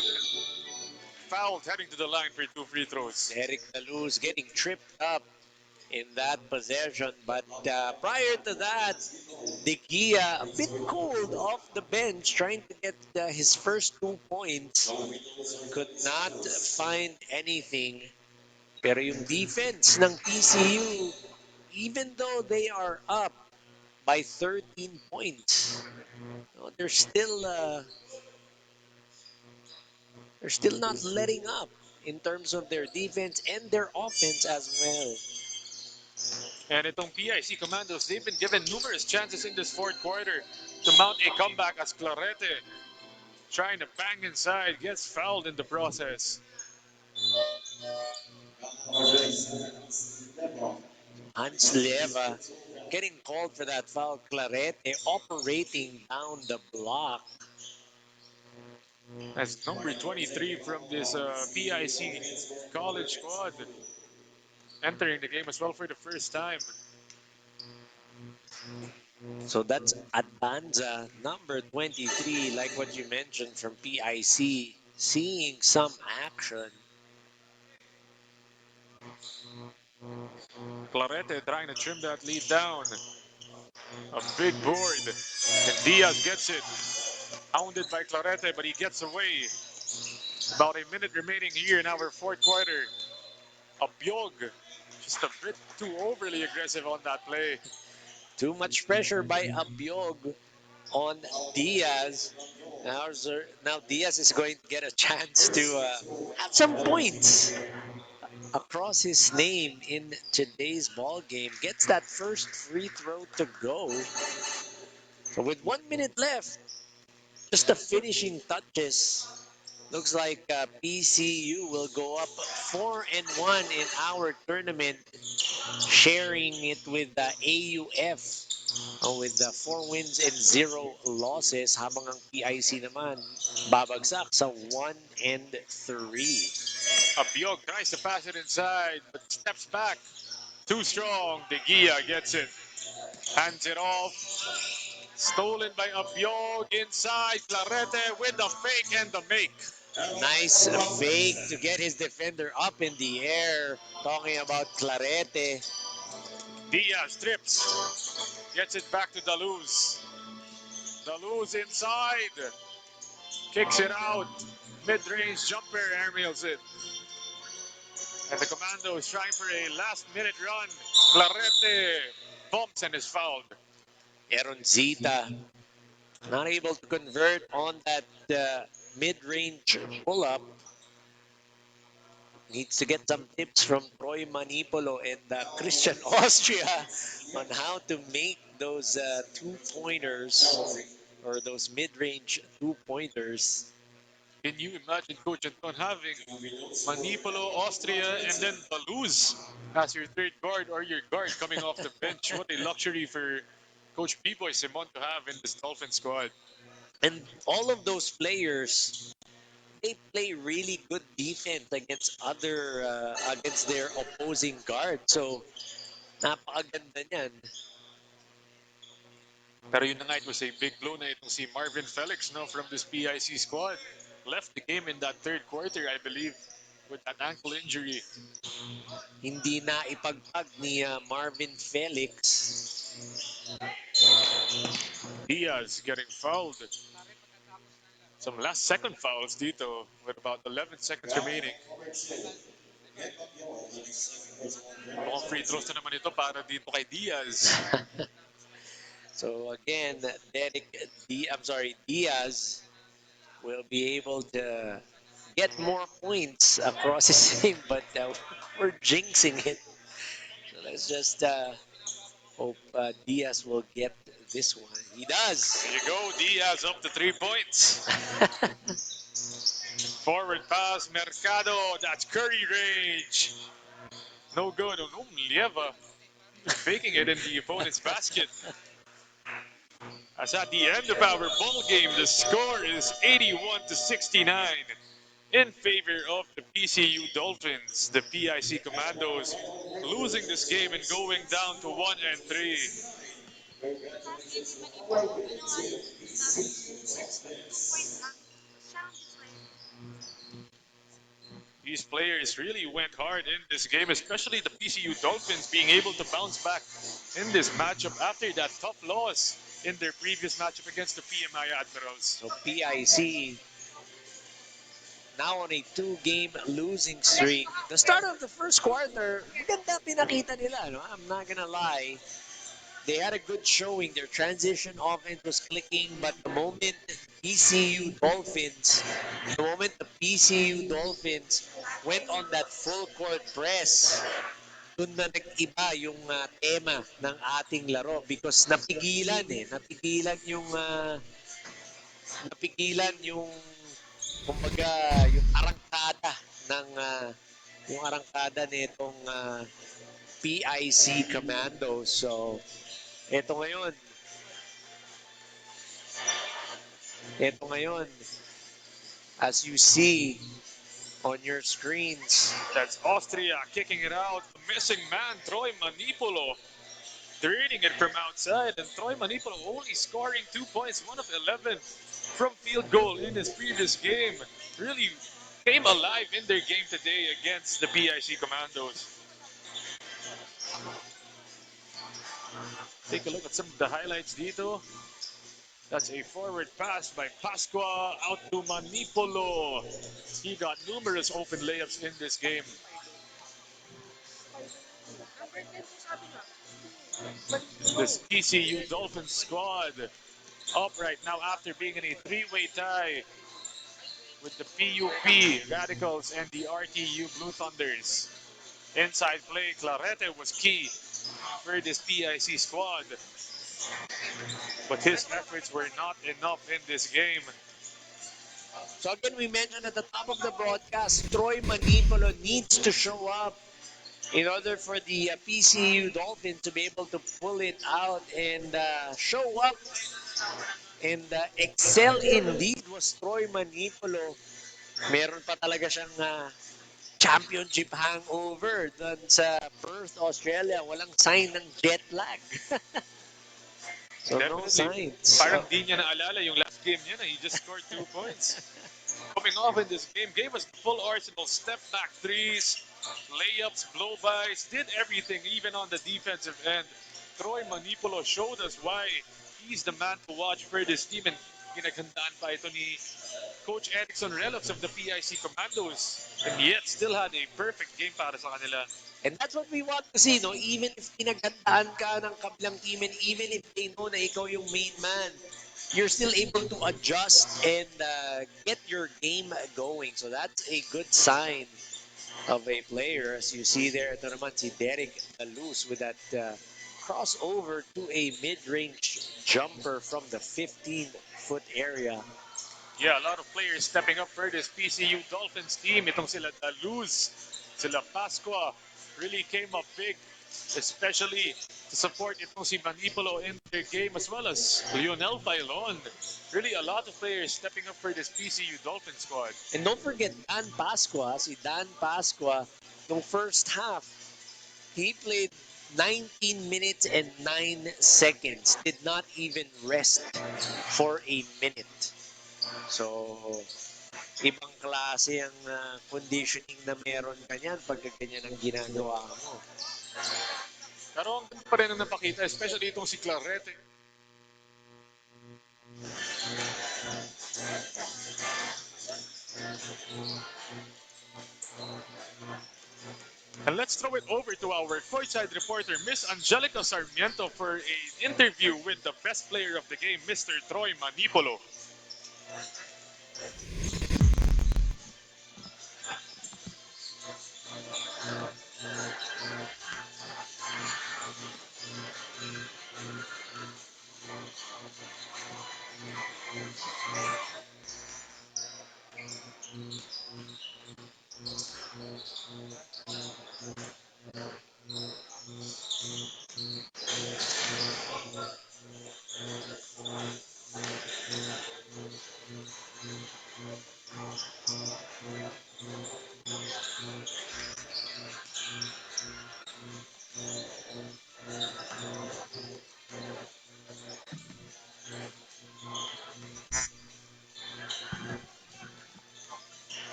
Fouled, heading to the line for 2 free throws. Eric Daluz getting tripped up in that possession. But prior to that, De Gea a bit cold off the bench, trying to get his first 2 points. Could not find anything. Pero yung defense ng PCU, even though they are up by 13 points, they're still not letting up in terms of their defense and their offense as well. And itong PIC Commandos, they've been given numerous chances in this fourth quarter to mount a comeback as Clarete, trying to bang inside, gets fouled in the process. Hans Leva getting called for that foul. Clarete operating down the block. As number 23 from this PIC college squad, entering the game as well for the first time. So that's Adbanza, number 23, like what you mentioned from PIC, seeing some action. Clarete trying to trim that lead down. A big board. And Diaz gets it. Hounded by Clarete, but he gets away. About a minute remaining here in our fourth quarter. Abiog, just a bit too overly aggressive on that play. Too much pressure by Abiog on Diaz. Now Diaz is going to get a chance to have some points across his name in today's ball game. Gets that first free throw to go. So with 1 minute left, just the finishing touches. Looks like PCU will go up 4-1 in our tournament sharing it with the AUF with the 4 wins and 0 losses habang ang PIC naman babagsak sa 1 and 3. Abiog tries to pass it inside, but steps back. Too strong. De Gia gets it. Hands it off. Stolen by Abiog inside. Clarete with the fake and the make. Nice fake to get his defender up in the air. Talking about Clarete. Diaz trips. Gets it back to Daluz. Daluz inside. Kicks it out. Mid-range jumper airmails it. And the commando is trying for a last-minute run. Clarete bumps and is fouled. Aaron Zita not able to convert on that mid-range pull-up. Needs to get some tips from Troy Manipolo and Christian Austria on how to make those two-pointers or those mid-range two-pointers. Can you imagine Coach Anton having Manipolo, Austria, and then Baluz as your third guard or your guard coming off the bench? What a luxury for Coach B-Boy Simon to have in this Dolphin squad. And all of those players, they play really good defense against against their opposing guard. So, napakaganda niyan. Pero yun na nga, it was a big blow na itong si Marvin Felix no, from this PIC squad. Left the game in that third quarter, I believe, with an ankle injury. Hindi na ipagpag ni Marvin Felix. Diaz getting fouled. Some last second fouls dito with about 11 seconds remaining. Mukhang free throws na naman ito para dito kay Diaz. So again, Diaz will be able to get more points across his team, but we're jinxing it. So let's just hope Diaz will get this one. He does. There you go, Diaz up to 3 points. Forward pass, Mercado, that's Curry range. No good on Lieva. Faking it in the opponent's basket. As at the end of our ball game, the score is 81-69 in favor of the PCU Dolphins. The PIC Commandos losing this game and going down to 1 and 3. These players really went hard in this game, especially the PCU Dolphins being able to bounce back in this matchup after that tough loss in their previous matchup against the PMI Admirals. So PIC now on a 2-game losing streak. The start of the first quarter, maganda pinakita nila. No? I'm not gonna lie. They had a good showing. Their transition offense was clicking, but the moment the PCU Dolphins went on that full court press, dun na nag-iba yung tema ng ating laro because napigilan yung kumbaga yung arangkada nitong PIC Commando. So ito ngayon as you see on your screens, that's Austria kicking it out. The missing man, Troy Manipolo, draining it from outside, and Troy Manipolo only scoring 2 points, 1 of 11 from field goal in his previous game. Really came alive in their game today against the PIC Commandos. Take a look at some of the highlights dito. That's a forward pass by Pasqua out to Manipolo. He got numerous open layups in this game. This PCU Dolphins squad up right now after being in a three-way tie with the PUP Radicals and the RTU Blue Thunders. Inside play, Clarete was key for this PIC squad. But his efforts were not enough in this game. So again, we mentioned at the top of the broadcast, Troy Manipolo needs to show up in order for the PCU Dolphins to be able to pull it out and show up and excel indeed was Troy Manipolo. Meron pa talaga siyang championship hangover dun sa Perth, Australia. Walang sign ng jet lag. So no Definitely. signs. Parang di niya naalala yung last game niya na he just scored 2 points. Coming off in this game, gave us the full arsenal, step back threes, layups, blow-bys, did everything, even on the defensive end. Troy Manipolo showed us why he's the man to watch for this team, and pinaghandaan pa ito ni Coach Erickson Relox of the PIC Commandos, and yet still had a perfect game para sa kanila. And that's what we want to see, no? Even if pinaghandaan ka ng kabilang team and even if they know na ikaw yung main man, you're still able to adjust and get your game going. So that's a good sign of a player. As you see there, ito naman si Derek Daluz with that crossover to a mid-range jumper from the 15-foot area. Yeah, a lot of players stepping up for this PCU Dolphins team. Itong sila Daluz, sila Pasqua really came up big, especially to support itong si Manipolo in their game, as well as Lionel Pailon. Really a lot of players stepping up for this PCU Dolphin squad. And don't forget Dan Pasqua, si Dan Pasqua, nung first half, he played 19 minutes and 9 seconds. Did not even rest for a minute. So, ibang klase ang conditioning na meron ka niyan pagka ganyan ang ginagawa mo. Pero ang ganda pa rin ang napakita, especially itong si Clarete. And let's throw it over to our courtside reporter, Miss Angelica Sarmiento, for an interview with the best player of the game, Mr. Troy Manipolo.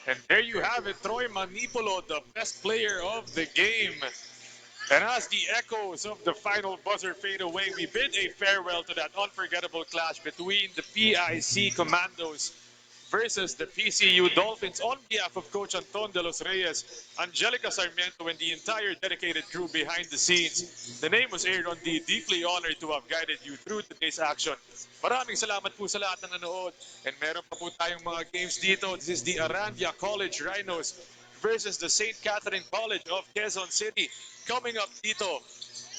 And there you have it, Troy Manipolo, the best player of the game. And as the echoes of the final buzzer fade away, we bid a farewell to that unforgettable clash between the PIC Commandos versus the PCU Dolphins. On behalf of Coach Anton de los Reyes, Angelica Sarmiento, and the entire dedicated crew behind the scenes, the name was aired on the deeply honored to have guided you through today's action. Maraming salamat po sa lahat ng nanood. And meron pa po tayong mga games dito. This is the Arandia College Rhinos versus the St. Catherine College of Quezon City. Coming up dito,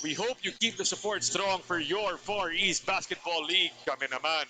we hope you keep the support strong for your Far East Basketball League. Kami naman.